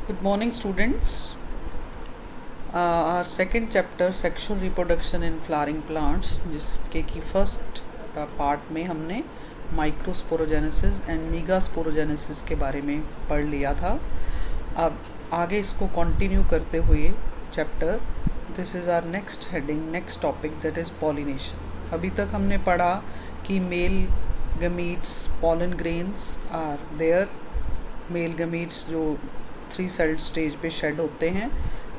Good morning, students. Our second chapter, sexual reproduction in flowering plants, जिसके की first part में हमने microsporogenesis and मीगास्पोरोजेनेसिस के बारे में पढ़ लिया था. अब आगे इसको कंटिन्यू करते हुए chapter, this is our next heading, next topic, that is pollination. अभी तक हमने पढ़ा कि male gametes, pollen grains are there. Male gametes जो 3 सेल्ड स्टेज पे शेड होते हैं,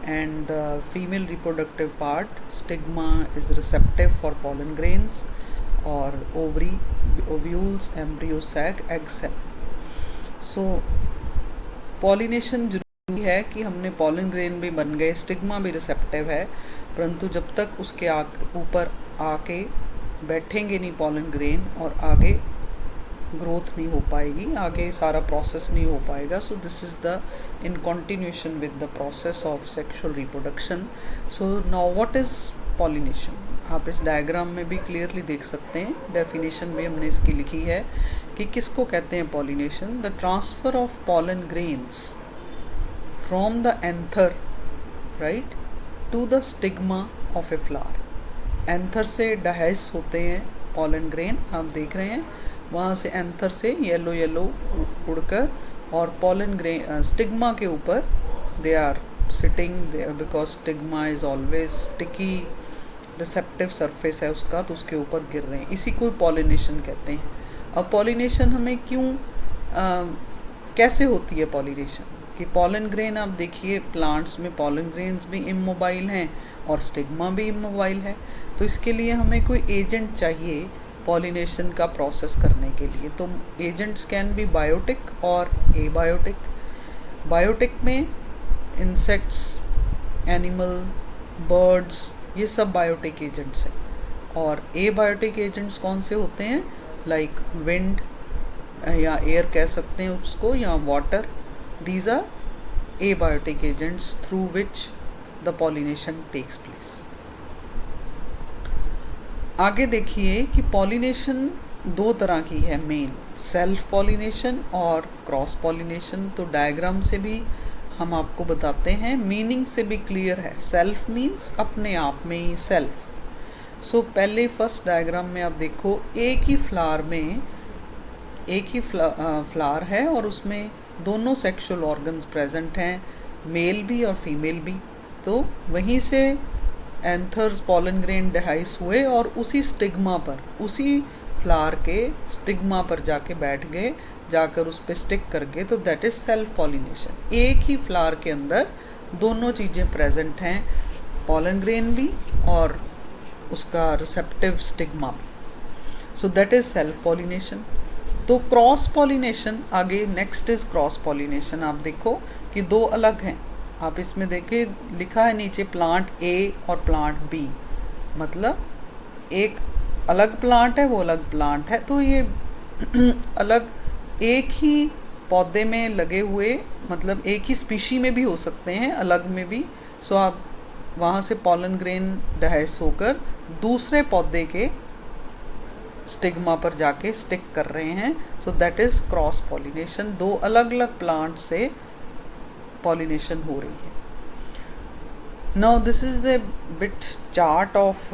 and the female reproductive part stigma is receptive for pollen grains, और ovary, ovules, embryo sac, egg cell. So pollination जरूरी है कि हमने पॉलन ग्रेन भी बन गए, स्टिग्मा भी रिसेप्टिव है, परंतु जब तक उसके ऊपर आके बैठेंगे नहीं पॉलन ग्रेन और आगे ग्रोथ नहीं हो पाएगी, आगे सारा प्रोसेस नहीं हो पाएगा. सो this is the in continuation with the process of sexual reproduction. So now what is pollination? आप इस डायग्राम में भी क्लियरली देख सकते हैं, डेफिनेशन भी हमने इसकी लिखी है कि किसको कहते हैं pollination. The transfer of pollen grains from the anther, right, to the stigma of a flower. Anther से डाइस होते हैं पॉलन ग्रेन, आप देख रहे हैं, वहाँ से एंथर से येलो येलो उड़कर और पॉलन ग्रेन स्टिग्मा के ऊपर they are sitting there, because stigma is always sticky, receptive surface है उसका, तो उसके ऊपर गिर रहे हैं. इसी को पॉलिनेशन कहते हैं. अब पॉलिनेशन हमें क्यों कैसे होती है पॉलिनेशन? कि पॉलन ग्रेन आप देखिए, प्लांट्स में पॉलन ग्रेन्स भी इमोबाइल हैं और स्टिग्मा भी इमोबाइल है, तो इसके लिए हमें कोई एजेंट चाहिए पॉलिनेशन का प्रोसेस करने के लिए. तो एजेंट्स कैन बी बायोटिक और एबायोटिक. बायोटिक में इंसेक्ट्स, एनिमल, बर्ड्स, ये सब बायोटिक एजेंट्स हैं. और एबायोटिक एजेंट्स कौन से होते हैं? लाइक विंड या एयर कह सकते हैं उसको, या water. These are abiotic agents through which the pollination takes place. आगे देखिए कि पॉलिनेशन 2 तरह की है मेन, सेल्फ पॉलिनेशन और क्रॉस पॉलिनेशन. तो डायग्राम से भी हम आपको बताते हैं, मीनिंग से भी क्लियर है. सेल्फ मीन्स अपने आप में ही, सेल्फ. सो पहले फर्स्ट डायग्राम में आप देखो, एक ही फ्लावर में एक ही फ्लावर है और उसमें दोनों सेक्सुअल ऑर्गन्स प्रेजेंट हैं, मेल भी और फीमेल भी. तो वहीं से एंथर्स, पॉलन ग्रेन डिहाइस हुए और उसी स्टिग्मा पर, उसी फ्लावर के स्टिग्मा पर जाके बैठ गए, जाकर उस पर स्टिक कर गए. तो दैट इज़ सेल्फ पॉलिनेशन. एक ही फ्लावर के अंदर दोनों चीज़ें प्रेजेंट हैं, पॉलन ग्रेन भी और उसका रिसेप्टिव स्टिग्मा भी. So that is self pollination. तो क्रॉस पॉलिनेशन आगे, नेक्स्ट इज़ क्रॉस पॉलिनेशन. आप देखो कि 2 अलग हैं. आप इसमें देखिए लिखा है नीचे प्लांट ए और प्लांट बी, मतलब एक अलग प्लांट है, वो अलग प्लांट है. तो ये अलग एक ही पौधे में लगे हुए, मतलब एक ही स्पीशी में भी हो सकते हैं, अलग में भी. सो आप वहाँ से पॉलन ग्रेन डाइस होकर दूसरे पौधे के स्टिग्मा पर जाके स्टिक कर रहे हैं. So that is cross pollination. 2 अलग अलग प्लांट से पॉलिनेशन हो रही है. Now this is the bit chart of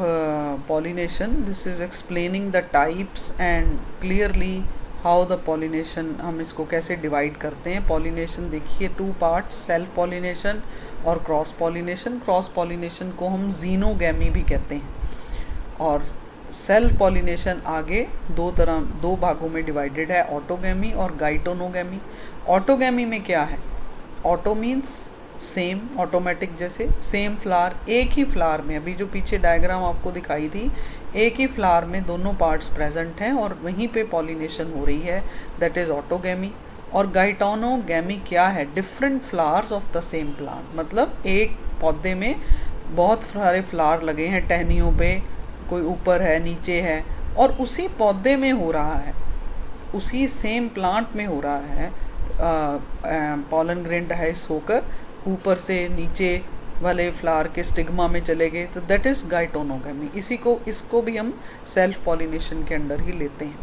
pollination. This is explaining the types and clearly how the pollination, हम इसको कैसे डिवाइड करते हैं. पॉलिनेशन देखिए 2 पार्ट्स, सेल्फ पॉलिनेशन और क्रॉस पॉलिनेशन. क्रॉस पॉलिनेशन को हम जीनोगैमी भी कहते हैं. और सेल्फ पॉलिनेशन आगे 2 भागों में डिवाइडेड है, ऑटोगैमी और गाइटोनोगैमी. ऑटोगैमी में क्या है? ऑटो मीन्स सेम, ऑटोमेटिक, जैसे सेम फ्लावर, एक ही फ्लावर में, अभी जो पीछे डायग्राम आपको दिखाई थी, एक ही फ्लावर में दोनों पार्ट्स प्रेजेंट हैं और वहीं पे पॉलिनेशन हो रही है, दैट इज़ ऑटोगैमी. और गाइटोनोगैमी क्या है? Different flowers of the same plant, मतलब एक पौधे में बहुत सारे फ्लावर लगे हैं टहनियों पे, कोई ऊपर है, नीचे है, और उसी पौधे में हो रहा है, उसी सेम प्लांट में हो रहा है. पॉलन ग्रेन डाइस होकर ऊपर से नीचे वाले फ्लावर के स्टिग्मा में चले गए, तो दैट इज़ गाइटोनोगैमी. इसको भी हम सेल्फ पॉलिनेशन के अंडर ही लेते हैं.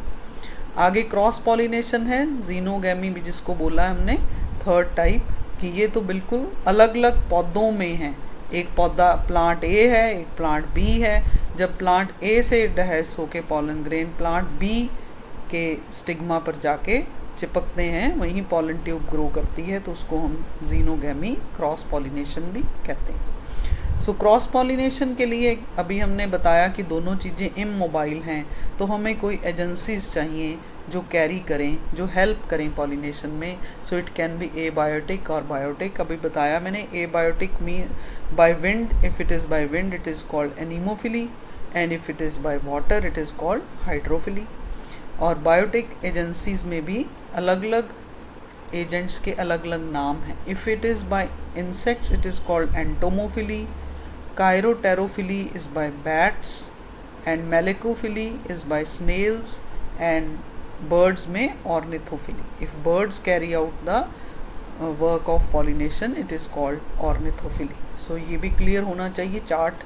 आगे क्रॉस पॉलिनेशन है, जीनोगैमी भी जिसको बोला हमने, थर्ड टाइप, कि ये तो बिल्कुल अलग अलग पौधों में हैं। एक पौधा प्लांट ए है, एक प्लांट बी है। जब प्लांट ए से डहेस होके पॉलन ग्रेन प्लांट बी के स्टिग्मा पर जाके चिपकते हैं, वहीं पॉलन ट्यूब ग्रो करती है, तो उसको हम जीनोगैमी क्रॉस पॉलिनेशन भी कहते हैं। सो क्रॉस पॉलिनेशन के लिए अभी हमने बताया कि दोनों चीज़ें इमोबाइल हैं, तो हमें कोई एजेंसीज चाहिए जो कैरी करें, जो हेल्प करें पॉलिनेशन में। So it can be abiotic और बायोटिक। अभी बताया मैंने, abiotic mean by wind, if it is by wind it is called anemophily, and if it is by water it is called hydrophily. और biotic agencies में भी अलग अलग agents के अलग अलग नाम हैं। If it is by insects it is called entomophily, chiropterophily is by bats, and malacophily is by snails, and birds में ornithophily. If birds carry out the work of pollination it is called ornithophily. So ये भी clear होना चाहिए chart.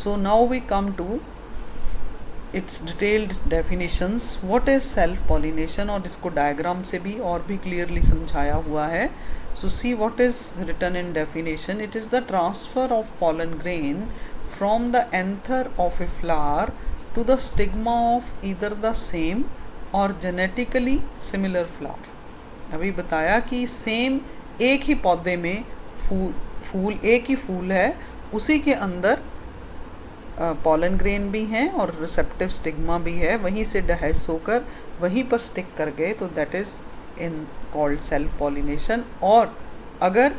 So now we come to its detailed definitions. What is self pollination, और इसको diagram से भी और भी clearly समझाया हुआ है। So see what is written in definition. It is the transfer of pollen grain from the anther of a flower to the stigma of either the same और जेनेटिकली सिमिलर फ्लावर। अभी बताया कि same एक ही पौधे में फूल एक ही फूल है, उसी के अंदर पॉलन ग्रेन भी हैं और रिसेप्टिव स्टिग्मा भी है, वहीं से डहेस होकर वहीं पर स्टिक कर गए, तो that is in called self pollination. और अगर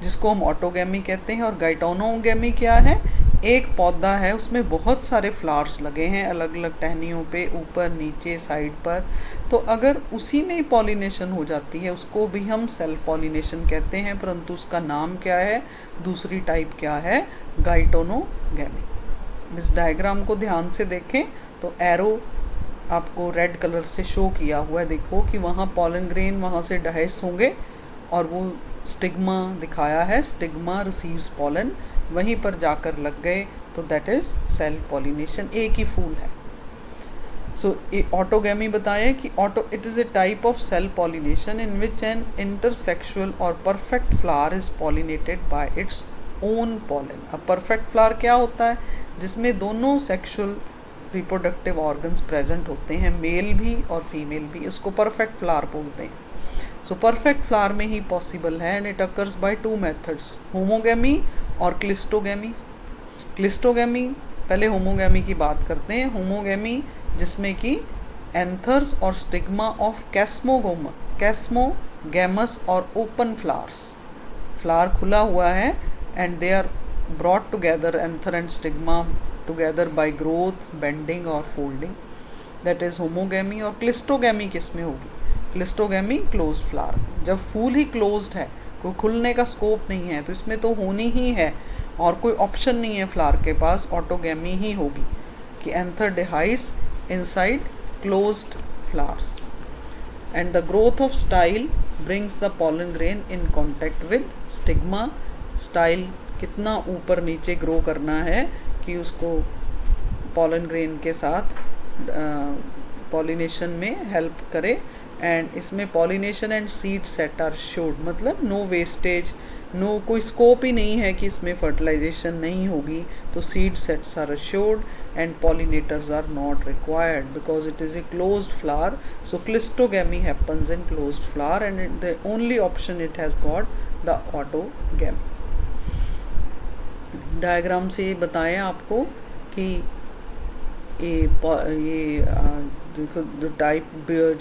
जिसको हम ऑटोगैमी कहते हैं, और गाइटोनोगैमी क्या है, एक पौधा है उसमें बहुत सारे फ्लावर्स लगे हैं अलग अलग टहनियों पे, ऊपर नीचे साइड पर, तो अगर उसी में ही पॉलिनेशन हो जाती है उसको भी हम सेल्फ पॉलिनेशन कहते हैं, परंतु उसका नाम क्या है, दूसरी टाइप क्या है, गाइटोनोगैमी। इस डायग्राम को ध्यान से देखें तो एरो आपको रेड कलर से शो किया हुआ है, देखो कि वहाँ पॉलन ग्रेन वहाँ से डहेस होंगे और वो स्टिग्मा दिखाया है, स्टिग्मा रिसीव्स पॉलन, वहीं पर जाकर लग गए, तो दैट इज़ सेल्फ पॉलिनेशन। एक ही फूल है। सो ऑटोगैमी बताया कि it is a type of self pollination in which an intersexual और perfect flower is pollinated by its own pollen. अब परफेक्ट फ्लावर क्या होता है, जिसमें दोनों सेक्सुअल रिप्रोडक्टिव ऑर्गन्स प्रेजेंट होते हैं, मेल भी और फीमेल भी, उसको परफेक्ट फ्लावर बोलते हैं। सो परफेक्ट फ्लावर में ही पॉसिबल है, and it occurs by two methods, homogamy और क्लिस्टोगैमी। क्लिस्टोगैमी, पहले होमोगैमी की बात करते हैं। होमोगैमी जिसमें कि एंथर्स और स्टिग्मा ऑफ कैस्मोगैमस और ओपन फ्लावर्स, फ्लावर खुला हुआ है and they are brought together, anther and stigma together by growth, bending और फोल्डिंग, दैट इज़ होमोगैमी। और क्लिस्टोगैमी किस में होगी, क्लिस्टोगैमी क्लोज्ड फ्लावर, जब फूल ही क्लोज्ड है, कोई खुलने का स्कोप नहीं है, तो इसमें तो होनी ही है और कोई ऑप्शन नहीं है फ्लावर के पास, ऑटोगैमी ही होगी कि anther dehisce inside closed flowers, and the growth of style brings the pollen grain in contact with stigma. Style कितना ऊपर नीचे ग्रो करना है कि उसको पॉलन ग्रेन के साथ पॉलिनेशन में हेल्प करे, एंड इसमें pollination and seed set are showed, मतलब नो वेस्टेज, नो कोई स्कोप ही नहीं है कि इसमें फर्टिलाइजेशन नहीं होगी, तो seed sets are assured and pollinators are not required because it is a closed flower. So cleistogamy happens in closed flower and the only option it has got the autogamy. Diagram से बताएं आपको कि ये जो type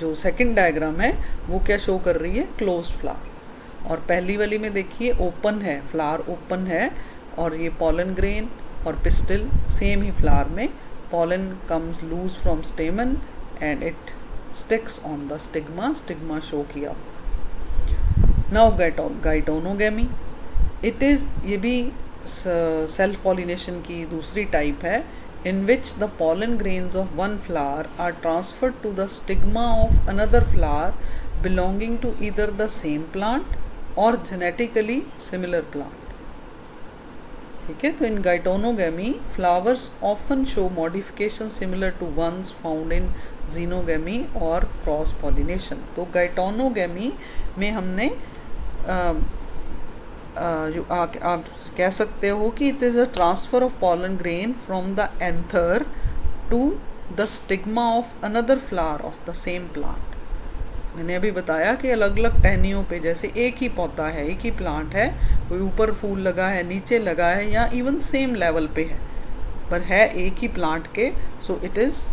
जो second diagram है वो क्या शो कर रही है, क्लोज्ड फ्लावर, और पहली वाली में देखिए ओपन है, फ्लावर ओपन है, और ये पॉलन ग्रेन और पिस्टिल सेम ही फ्लावर में, pollen comes loose from stamen and it sticks on the stigma, stigma show किया। नाउ गाइटोनोगैमी, इट इज़, ये भी सेल्फ पॉलिनेशन की दूसरी टाइप है, in which the pollen grains of one flower are transferred to the stigma of another flower belonging to either the same plant or genetically similar plant। ठीक है, तो in geitonogamy flowers often show modification similar to ones found in xenogamy और cross pollination. तो geitonogamy में हमने आप कह सकते हो कि it is a transfer of pollen grain from the anther to the stigma of another flower of the same plant. मैंने अभी बताया कि अलग अलग टहनियों पे, जैसे एक ही पौधा है, एक ही प्लांट है, कोई ऊपर फूल लगा है, नीचे लगा है, या इवन सेम लेवल पे है, पर है एक ही प्लांट के, सो इट इज़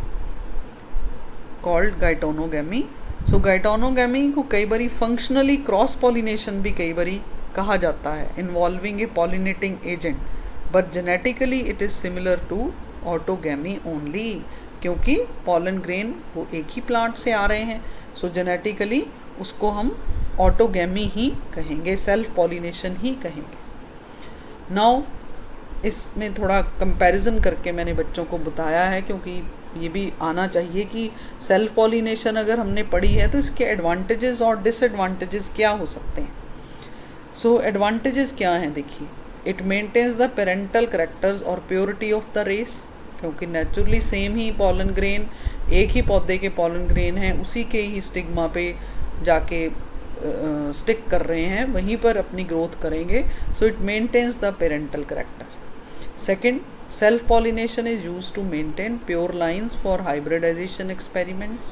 कॉल्ड गाइटोनोगैमी। सो गाइटोनोगैमी को कई बारी फंक्शनली क्रॉस पॉलिनेशन भी कई बारी कहा जाता है, involving a pollinating agent, but genetically it is similar to autogamy only, क्योंकि पॉलन ग्रेन वो एक ही प्लांट से आ रहे हैं, सो जेनेटिकली उसको हम ऑटोगैमी ही कहेंगे, सेल्फ पॉलिनेशन ही कहेंगे। नाउ इसमें थोड़ा कंपैरिजन करके मैंने बच्चों को बताया है, क्योंकि ये भी आना चाहिए कि सेल्फ पॉलिनेशन अगर हमने पढ़ी है तो इसके एडवांटेजेस और डिसएडवांटेजेस क्या हो सकते हैं। सो एडवांटेजेस क्या हैं, देखिए, it maintains the parental characters और प्योरिटी ऑफ द रेस, क्योंकि नेचुरली सेम ही पॉलन ग्रेन, एक ही पौधे के पॉलन ग्रेन हैं, उसी के ही स्टिग्मा पे जाके स्टिक कर रहे हैं, वहीं पर अपनी ग्रोथ करेंगे, so it maintains the parental character. Second, self pollination is used to maintain pure lines for hybridization experiments.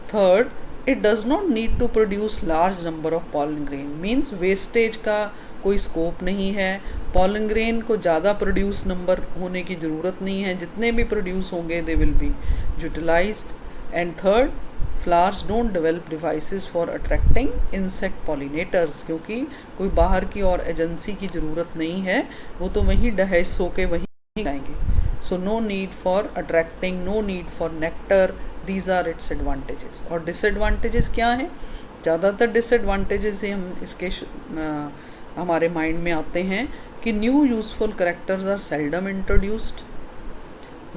Third, it does not need to produce large number of pollen grain, means wastage का कोई scope नहीं है, pollen grain को ज़्यादा produce number होने की ज़रूरत नहीं है, जितने भी प्रोड्यूस होंगे they will be utilized. And third, flowers don't develop devices for attracting insect pollinators, क्योंकि कोई बाहर की और एजेंसी की ज़रूरत नहीं है, वो तो वहीं डहेस होके वहीं जाएंगे। So no need for attracting, no need for nectar, these are its advantages. और डिसएडवांटेजेस क्या हैं? ज़्यादातर डिसएडवांटेजेस से हम इसके हमारे माइंड में आते हैं कि new useful characters are seldom introduced,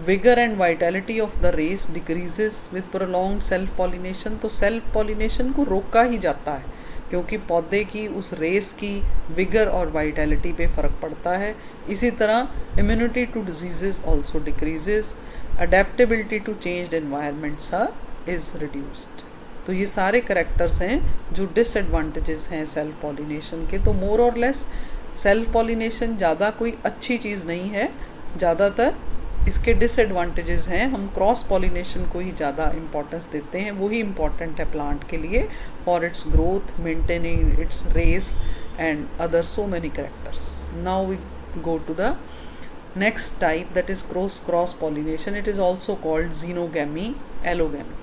vigour and vitality of the race decreases with prolonged self pollination. तो सेल्फ पॉलिनेशन को रोका ही जाता है, क्योंकि पौधे की उस रेस की विगर और वाइटैलिटी पे फ़र्क पड़ता है। इसी तरह immunity to disease also decreases, adaptability to changed environments is reduced. तो ये सारे करेक्टर्स हैं जो डिसएडवांटेजेस हैं सेल्फ पॉलिनेशन के। तो मोर और लेस सेल्फ पॉलिनेशन ज़्यादा कोई अच्छी चीज़ नहीं है, ज़्यादातर इसके डिसएडवांटेजेस हैं। हम क्रॉस पॉलिनेशन को ही ज़्यादा इम्पोर्टेंस देते हैं, वही इम्पॉर्टेंट है प्लांट के लिए, for its growth, maintaining its race and other so many characters. Now we go to the next type, that is cross pollination. It is also called xenogamy, allogamy.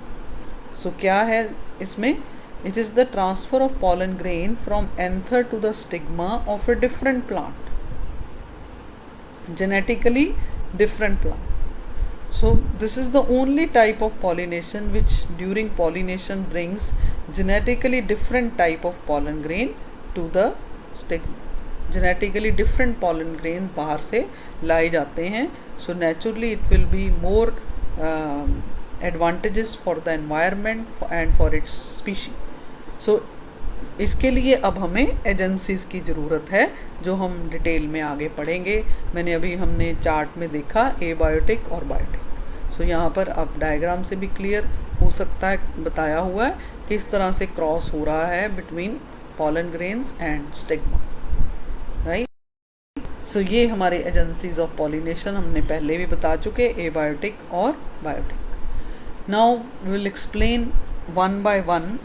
So क्या है इसमें? It is the transfer of pollen grain from anther to the stigma of a different plant, genetically different plant. So this is the only type of pollination which during pollination brings genetically different type of pollen grain to the stigma. Genetically different pollen grain बाहर से लाए जाते हैं, so naturally it will be more advantages for the environment and for its species. So इसके लिए अब हमें agencies की ज़रूरत है, जो हम डिटेल में आगे पढ़ेंगे। मैंने अभी हमने चार्ट में देखा एबायोटिक और बायोटिक। सो यहाँ पर अब डायग्राम से भी क्लियर हो सकता है, बताया हुआ है किस तरह से क्रॉस हो रहा है between pollen grains and stigma, right. So ये हमारे एजेंसीज ऑफ पॉलिनेशन हमने पहले भी बता चुके, एबायोटिक और biotic. Now we will explain one by one.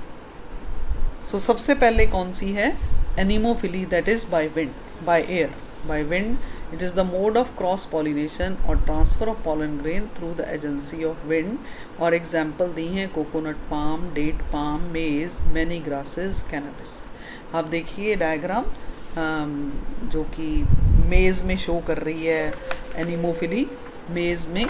So सबसे पहले कौन सी है? Anemophily, that is by wind, by air, by wind. It is the mode of cross pollination और transfer of pollen grain through the agency of wind. और example दी हैं coconut palm, date palm, maize, many grasses, cannabis. आप देखिए diagram जो कि मेज़ में शो कर रही है एनिमोफिली, मेज़ में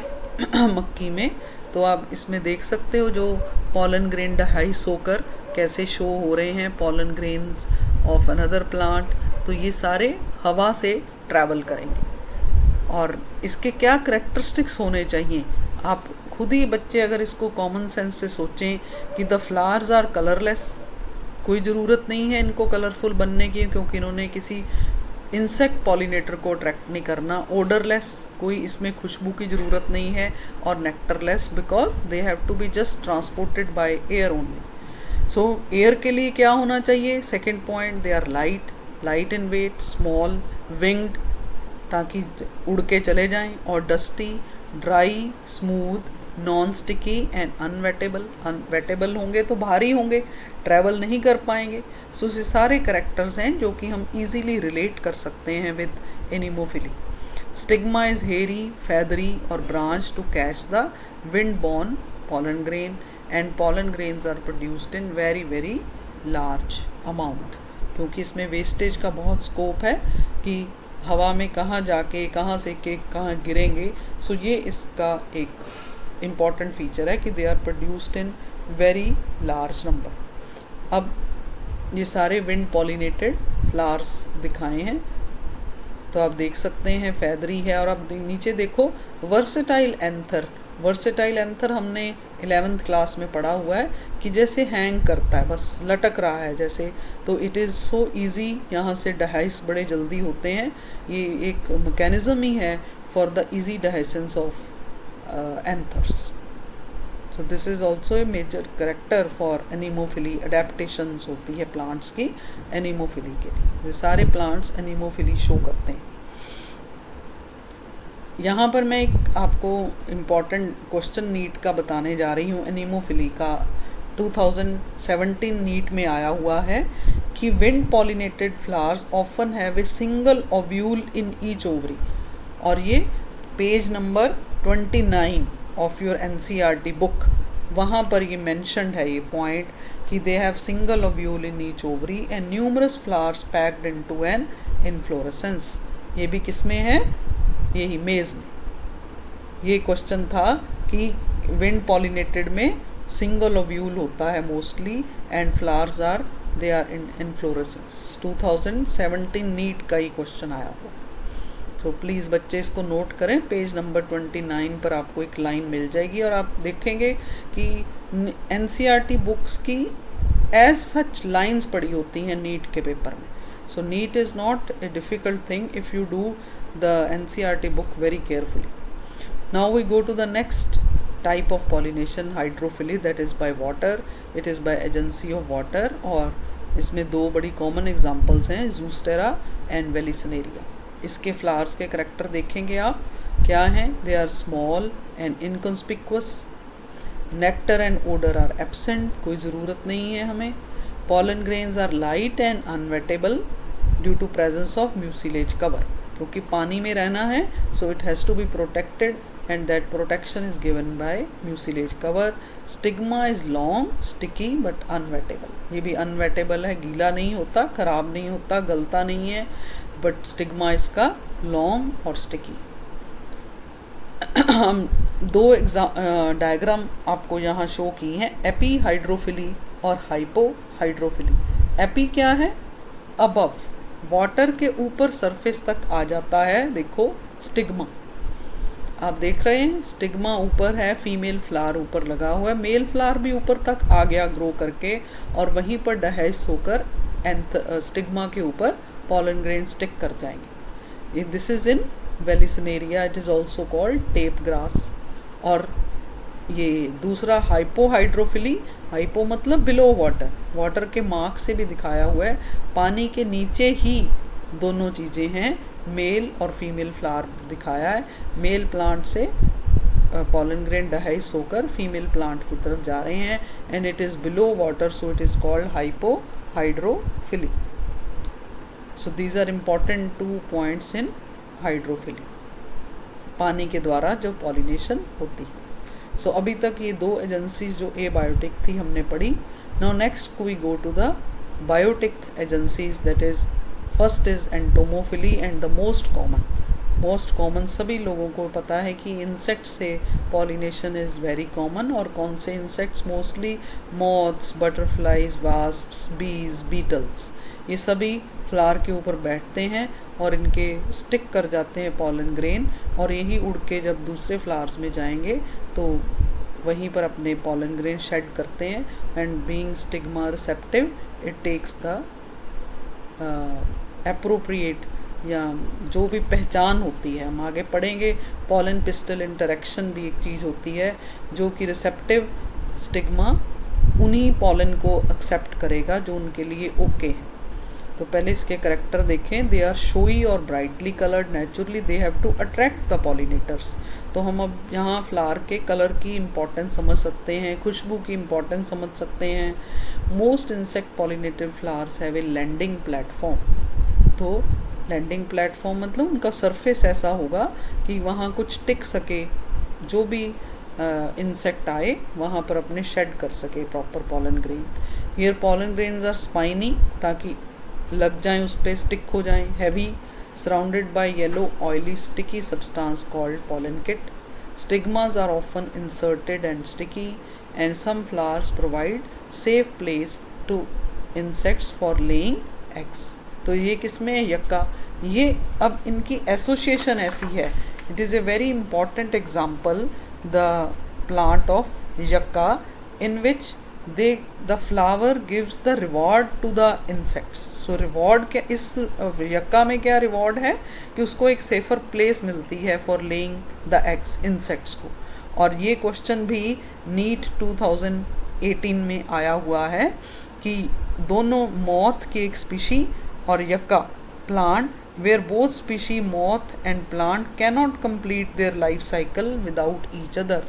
मक्की में। तो आप इसमें देख सकते हो जो पॉलन ग्रेन डाइस होकर कैसे शो हो रहे हैं, pollen grains of another plant. तो ये सारे हवा से ट्रैवल करेंगे। और इसके क्या करैक्टरिस्टिक्स होने चाहिए, आप खुद ही बच्चे अगर इसको कॉमन सेंस से सोचें कि द फ्लावर्स आर कलरलेस, कोई ज़रूरत नहीं है इनको कलरफुल बनने की, क्योंकि इन्होंने किसी इंसेक्ट पॉलिनेटर को अट्रैक्ट नहीं करना। ओडरलेस, कोई इसमें खुशबू की ज़रूरत नहीं है। और nectarless, because they have to be just transported by air only. So air के लिए क्या होना चाहिए? Second point, they are light, light in weight, small, winged ताकि उड़ के चले जाएं, और dusty, dry, smooth, non sticky and unwettable. Unwettable होंगे तो भारी होंगे, ट्रैवल नहीं कर पाएंगे। सो ये सारे करेक्टर्स हैं जो कि हम इजीली रिलेट कर सकते हैं with anemophily. Stigma is hairy, feathery और branch to catch the wind borne pollen grain, and pollen grains are produced in very large amount, क्योंकि इसमें वेस्टेज का बहुत स्कोप है कि हवा में कहाँ जाके कहाँ से के कहाँ गिरेंगे। सो ये इसका एक इम्पॉर्टेंट फीचर है कि they are produced in very large number. अब ये सारे विंड पॉलिनेटेड फ्लावर्स दिखाए हैं, तो आप देख सकते हैं फेदरी है, और आप नीचे देखो वर्सेटाइल एंथर। वर्सेटाइल एंथर हमने 11th क्लास में पढ़ा हुआ है कि जैसे हैंग करता है, बस लटक रहा है जैसे, तो इट इज़ सो इजी, यहाँ से डहाइस बड़े जल्दी होते हैं। ये एक मैकेनिज़्म ही है for the easy dehiscence of anthers. So this is also a major character for anemophily. Adaptations होती है प्लांट्स की एनीमोफिली के लिए, ये सारे प्लांट्स एनीमोफिली शो करते हैं। यहाँ पर मैं एक आपको इम्पॉर्टेंट क्वेश्चन नीट का बताने जा रही हूँ। एनीमोफिली का 2017 नीट में आया हुआ है कि wind pollinated flowers often have a single ovule in each ovary, और ये page number 29 of your NCERT book, वहाँ पर ये मेंशन्ड है ये पॉइंट कि they have single ovule in each ovary and numerous flowers packed into an inflorescence. ये भी किस में है? यही मेज़ में। ये क्वेश्चन था कि विंड पॉलिनेटेड में सिंगल ओव्यूल होता है mostly and flowers are they are in inflorescence. 2017 NEET का ही क्वेश्चन आया हुआ। तो प्लीज़ बच्चे इसको नोट करें, पेज नंबर 29 पर आपको एक लाइन मिल जाएगी, और आप देखेंगे कि NCERT बुक्स की एज सच लाइंस पड़ी होती हैं नीट के पेपर में। So NEET is not a difficult thing if you do the NCERT book very carefully. Now we go to the next type of pollination, hydrophily, that is by water. It is by agency of water, और इसमें दो बड़ी common examples हैं, Zostera and Vallisneria. इसके flowers के character देखेंगे आप क्या हैं? They are small and inconspicuous, nectar and odour are absent, कोई ज़रूरत नहीं है हमें। pollen grains are light and unwettable due to presence of mucilage cover, क्योंकि पानी में रहना है, so it has to be protected and that protection is given by mucilage cover. Stigma is long, sticky but unwettable. ये भी unwettable है, गीला नहीं होता, ख़राब नहीं होता, गलता नहीं है, बट स्टिग्मा इसका लॉन्ग और स्टिकी। हम दो डायग्राम आपको यहाँ शो की हैं, एपी हाइड्रोफिली और हाइपो हाइड्रोफिली। एपी क्या है? अबव, वाटर के ऊपर सरफेस तक आ जाता है। देखो स्टिग्मा, आप देख रहे हैं स्टिग्मा ऊपर है, फीमेल फ्लावर ऊपर लगा हुआ है, मेल फ्लावर भी ऊपर तक आ गया ग्रो करके, और वहीं पर डहाइस होकर स्टिग्मा के ऊपर पॉलन ग्रेन स्टिक कर जाएंगे। This is in Vallisneria, it is also called tape grass. और ये दूसरा हाइपोहाइड्रोफिली, हाइपो मतलब बिलो वाटर, वाटर के मार्क से भी दिखाया हुआ है, पानी के नीचे ही दोनों चीज़ें हैं, मेल और फीमेल फ्लावर दिखाया है। मेल प्लांट से पॉलन ग्रेन डहाइस होकर फीमेल प्लांट की तरफ जा रहे हैं, and it is below water, so it is called hypohydrophily. So these are important 2 points in hydrophily, पानी के द्वारा जो पॉलिनेशन होती है। सो अभी तक ये 2 एजेंसीज जो एबायोटिक थी हमने पढ़ी। Now next we go to the biotic agencies, that is first is entomophily and the most common सभी लोगों को पता है कि इंसेक्ट से पॉलिनेशन इज़ वेरी कॉमन। और कौन से insects? Mostly moths, butterflies, wasps, बीज, बीटल्स, ये सभी फ्लावर के ऊपर बैठते हैं और इनके स्टिक कर जाते हैं पॉलन ग्रेन, और यही उड़ के जब दूसरे फ्लावर्स में जाएंगे तो वहीं पर अपने पॉलन ग्रेन शेड करते हैं। And being stigma receptive, it takes the appropriate, या जो भी पहचान होती है, हम आगे पढ़ेंगे। पॉलन पिस्टल इंटरेक्शन भी एक चीज़ होती है जो कि रिसेप्टिव स्टिग्मा उन्हीं पॉलन को एक्सेप्ट करेगा जो उनके लिए ओके है। तो पहले इसके करेक्टर देखें। दे आर शोई और brightly coloured, naturally they have to attract the pollinators. तो हम अब यहाँ फ्लावर के कलर की इम्पोर्टेंस समझ सकते हैं, खुशबू की इम्पोर्टेंस समझ सकते हैं। Most insect pollinated flowers have a landing platform. तो लैंडिंग प्लेटफॉर्म मतलब उनका सरफेस ऐसा होगा कि वहाँ कुछ टिक सके, जो भी इंसेक्ट आए वहाँ पर अपने शेड कर सके proper pollen grain. Here pollen grains are spiny, ताकि लग जाएं उस पर, स्टिक हो जाएं। Heavy, surrounded by yellow oily sticky substance called pollen kit. Stigmas are often inserted and sticky, and some flowers provide safe place to insects for laying eggs. तो ये किसमें है? यक्का। ये अब इनकी एसोसिएशन ऐसी है। It is a very important example, the plant of yucca, in which the flower gives the reward to the insects. So reward क्या, इस यक्का में क्या रिवॉर्ड है कि उसको एक सेफर प्लेस मिलती है for laying the eggs, insects को। और ये क्वेश्चन भी नीट 2018 में आया हुआ है कि दोनों मॉथ की एक स्पीशी और यक्का plant, where both species moth and plant cannot complete their life cycle without each other.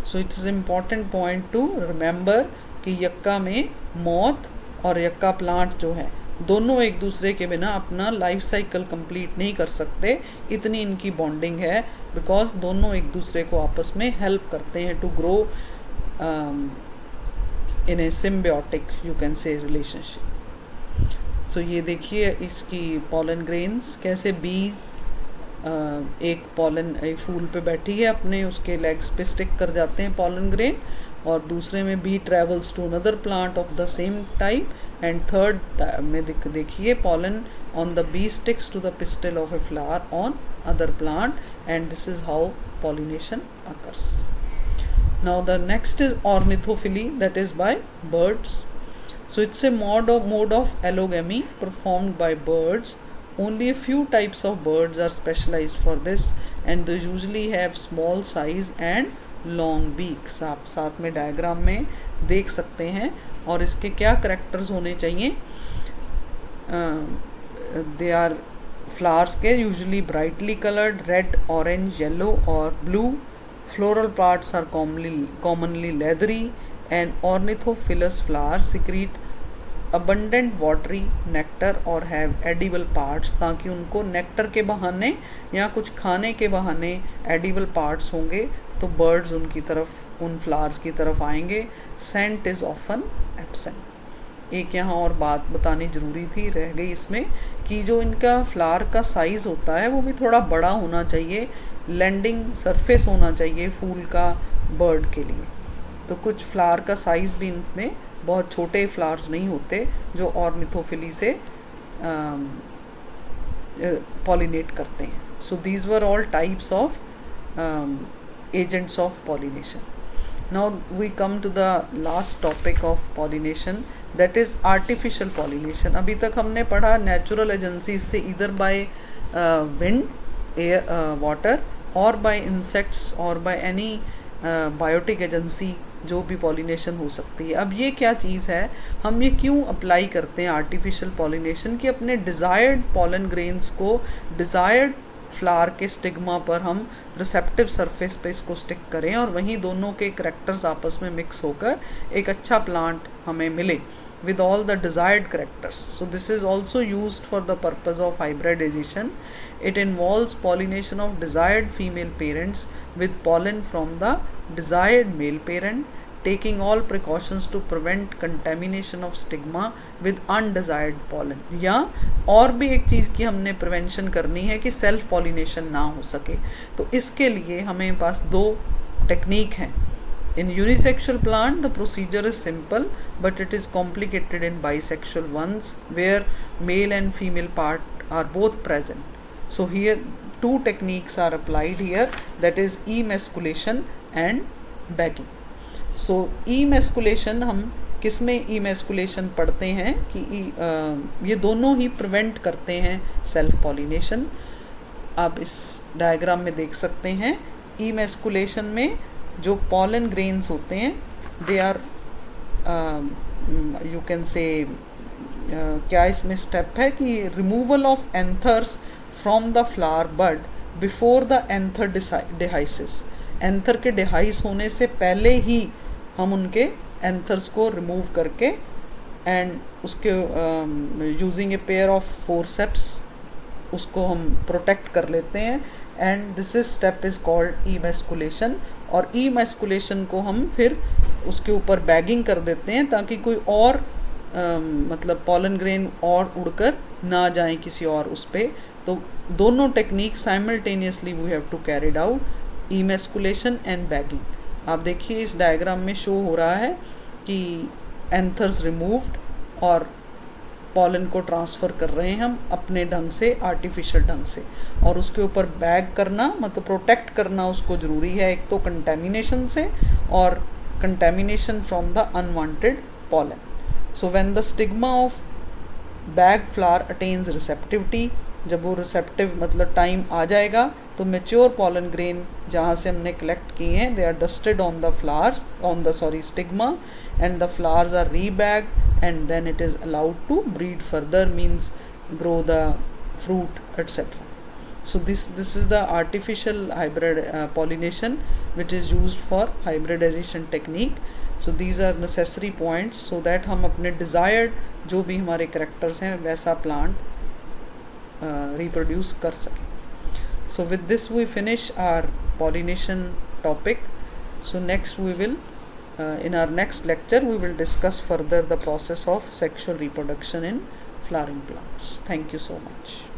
So it is important point to remember कि यक्का में मॉथ और यक्का प्लांट जो है दोनों एक दूसरे के बिना अपना लाइफ साइकिल कंप्लीट नहीं कर सकते, इतनी इनकी बॉन्डिंग है, बिकॉज दोनों एक दूसरे को आपस में हेल्प करते हैं to grow in a symbiotic, you can say, relationship. So ये देखिए इसकी पॉलन ग्रेन्स कैसे, बी एक फूल पे बैठी है, अपने उसके लेग्स पे स्टिक कर जाते हैं पॉलन ग्रेन, और दूसरे में bee travels to another plant of the same type, and third में देखिए pollen on the bee sticks to the pistil of a flower on other plant, and this is how pollination occurs. Now the next is ornithophily, that is by birds. So it's a mode of allogamy performed by birds. Only a few types of birds are specialized for this, and they usually have small size and long beaks. आप साथ में diagram में देख सकते हैं, और इसके क्या करेक्टर्स होने चाहिए? दे आर फ्लावर्स के usually brightly coloured, red, orange, yellow और blue. Floral parts are commonly leathery, and ornithophilous flowers secrete abundant watery nectar or have edible parts, ताकि उनको नेक्टर के बहाने या कुछ खाने के बहाने एडिबल पार्ट्स होंगे तो बर्ड्स उनकी तरफ, उन फ्लावर्स की तरफ आएंगे. Scent is often absent. एक यहाँ और बात बतानी ज़रूरी थी, रह गई इसमें, कि जो इनका फ्लावर का साइज़ होता है वो भी थोड़ा बड़ा होना चाहिए, लैंडिंग सरफेस होना चाहिए फूल का बर्ड के लिए. तो कुछ फ्लावर का साइज़ भी इनमें बहुत छोटे फ्लावर्स नहीं होते जो ऑर्निथोफिली से पॉलिनेट करते हैं. So these were all types of agents of pollination. Now we come to the last topic of pollination, that is artificial pollination. अभी तक हमने पढ़ा नेचुरल एजेंसी से, इधर बाय विंड, एयर, वाटर, और बाय इंसेक्ट्स और बाय एनी बायोटिक एजेंसी जो भी पॉलिनेशन हो सकती है. अब ये क्या चीज़ है, हम ये क्यों अप्लाई करते हैं आर्टिफिशियल पॉलिनेशन, कि अपने डिज़ायर्ड पॉलन ग्रेन्स को डिज़ायर्ड फ्लावर के स्टिग्मा पर हम रिसेप्टिव सरफेस पे इसको स्टिक करें, और वहीं दोनों के करैक्टर्स आपस में मिक्स होकर एक अच्छा प्लांट हमें मिले with all the desired characters. So this is also used for the purpose of hybridization. It involves pollination of desired female parents with pollen from the desired male parent, taking all precautions to prevent contamination of stigma with undesired pollen. या और भी एक चीज़ की हमने prevention करनी है कि self pollination ना हो सके. तो इसके लिए हमें पास दो टेक्निक हैं. In unisexual plant, the procedure is simple, but it is complicated in bisexual ones, where male and female part are both present. So here two techniques are applied here, that is emasculation and bagging. So emasculation हम किस में emasculation पढ़ते हैं कि ये दोनों ही prevent करते हैं self pollination. आप इस डायग्राम में देख सकते हैं, emasculation में जो पॉलन ग्रेन्स होते हैं, दे आर, यू कैन से, क्या इसमें स्टेप है कि removal of anthers from the flower bud before the anther dehiscence, anther के डिहाइस होने से पहले ही हम उनके एंथर्स को रिमूव करके एंड उसके using a pair of forceps उसको हम प्रोटेक्ट कर लेते हैं। And this is step is called emasculation, और ईमैस्कुलेशन को हम फिर उसके ऊपर बैगिंग कर देते हैं ताकि कोई और मतलब पॉलन ग्रेन और उड़कर ना जाए किसी और उस पर। तो दोनों technique simultaneously we have to carried out, emasculation and bagging. आप देखिए इस डायग्राम में शो हो रहा है कि एंथर्स रिमूव्ड और पॉलन को ट्रांसफ़र कर रहे हैं हम अपने ढंग से, आर्टिफिशियल ढंग से, और उसके ऊपर बैग करना मतलब प्रोटेक्ट करना उसको ज़रूरी है, एक तो कंटेमिनेशन से और contamination from the unwanted pollen. So when the stigma of bag flower attains receptivity, जब वो रिसेप्टिव मतलब टाइम आ जाएगा तो मेच्योर पॉलन ग्रेन जहाँ से हमने कलेक्ट किए हैं they are dusted on the flowers on the stigma and the flowers are rebagged and then it is allowed to breed further, means grow the fruit, etc. So this is the artificial hybrid pollination which is used for hybridization technique. So these are necessary points so that हम अपने desired जो भी हमारे characters हैं वैसा plant reproduce कर सकें. So with this we finish our pollination topic. So next we will in our next lecture we will discuss further the process of sexual reproduction in flowering plants. Thank you so much.